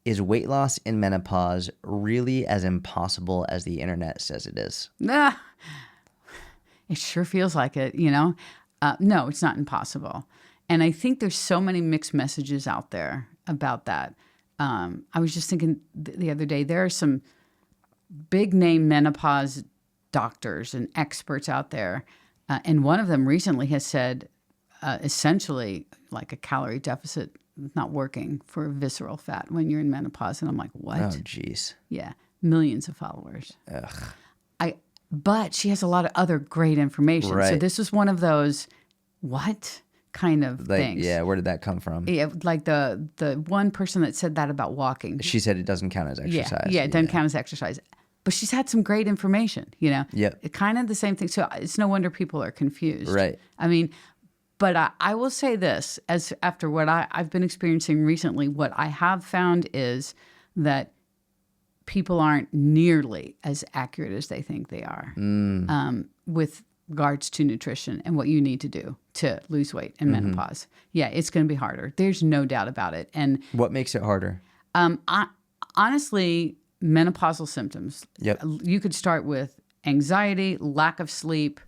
Is weight loss in menopause really as impossible as the internet says it is? Nah, it sure feels like it, No, it's not impossible. And I think there's so many mixed messages out there about that. I was just thinking the other day, there are some big name menopause doctors and experts out there. And one of them recently has said, essentially, like a calorie deficit not working for visceral fat when you're in menopause. And I'm like, what? Oh, geez. Yeah. Millions of followers. Ugh. But she has a lot of other great information. Right. So this was one of those, what kind of things? Yeah, where did that come from? Yeah, like the one person that said that about walking. She said it doesn't count as exercise. Yeah, it doesn't count as exercise. But she's had some great information, Yep. Kind of the same thing. So it's no wonder people are confused. Right. I mean, but I will say this, as after what I've been experiencing recently, what I have found is that people aren't nearly as accurate as they think they are with regards to nutrition and what you need to do to lose weight in menopause. Yeah, it's going to be harder. There's no doubt about it. And What makes it harder? honestly, menopausal symptoms. Yep. You could start with anxiety, lack of sleep,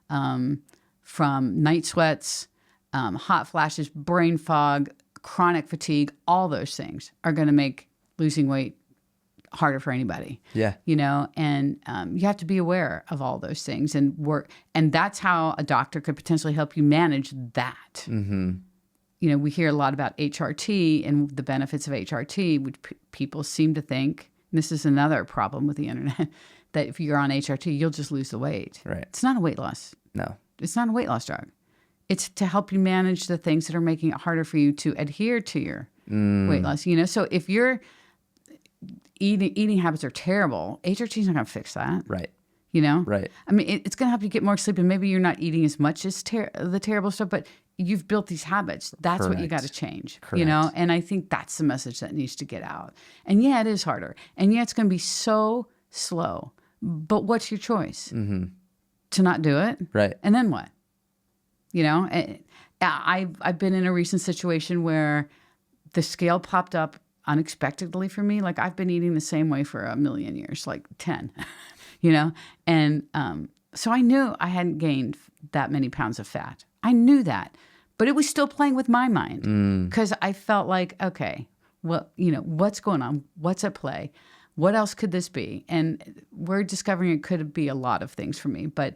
from night sweats, hot flashes, brain fog, chronic fatigue. All those things are going to make losing weight harder for anybody. Yeah. And you have to be aware of all those things and work. And that's how a doctor could potentially help you manage that. Mm-hmm. We hear a lot about HRT and the benefits of HRT, which people seem to think, and this is another problem with the internet, that if you're on HRT, you'll just lose the weight. Right. It's not a weight loss. No. It's not a weight loss drug. It's to help you manage the things that are making it harder for you to adhere to your weight loss. So if your eating habits are terrible, HRT is not going to fix that. Right. Right. I mean, it's going to help you get more sleep, and maybe you're not eating as much as the terrible stuff, but you've built these habits. That's what you got to change. Correct. And I think that's the message that needs to get out. And yeah, it is harder, and yeah, it's going to be so slow. But what's your choice? Mm-hmm. To not do it, right? And then what? I've been in a recent situation where the scale popped up unexpectedly for me. Like, I've been eating the same way for a million years, like 10, And so I knew I hadn't gained that many pounds of fat. I knew that, but it was still playing with my mind because I felt like, okay, well, what's going on? What's at play? What else could this be? And we're discovering it could be a lot of things for me, but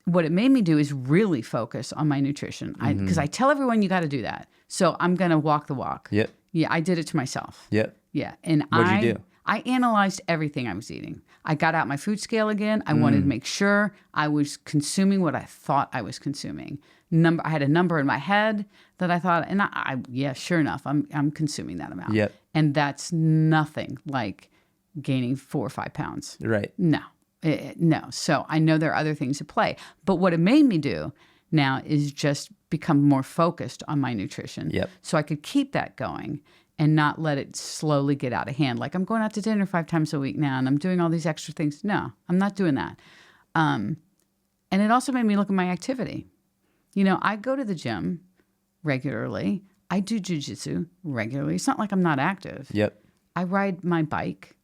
what it made me do is really focus on my nutrition. Because I tell everyone you got to do that. So I'm going to walk the walk. Yep. Yeah, I did it to myself. Yep. Yeah. And What'd you do? I analyzed everything I was eating. I got out my food scale again. I wanted to make sure I was consuming what I thought I was consuming. I had a number in my head that I thought, and yeah, sure enough, I'm consuming that amount. Yep. And that's nothing like gaining 4 or 5 pounds. Right. No. No. So I know there are other things at play. But what it made me do now is just become more focused on my nutrition. Yep. So I could keep that going and not let it slowly get out of hand. Like, I'm going out to dinner 5 times a week now and I'm doing all these extra things. No, I'm not doing that. And it also made me look at my activity. I go to the gym regularly. I do jujitsu regularly. It's not like I'm not active. Yep. I ride my bike.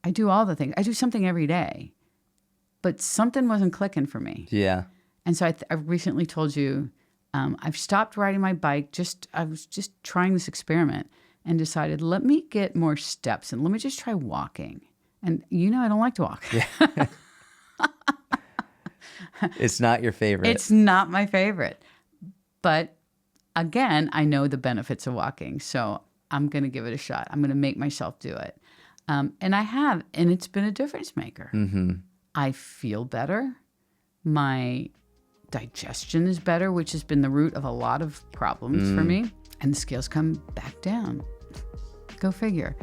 I do all the things. I do something every day. But something wasn't clicking for me. Yeah. And so I recently told you, I've stopped riding my bike. I was just trying this experiment and decided, let me get more steps and let me just try walking. And I don't like to walk. Yeah. It's not your favorite. It's not my favorite. But again, I know the benefits of walking. So I'm going to give it a shot. I'm going to make myself do it. And I have, and it's been a difference maker. Mm-hmm. I feel better. My digestion is better, which has been the root of a lot of problems for me. And the scales come back down. Go figure.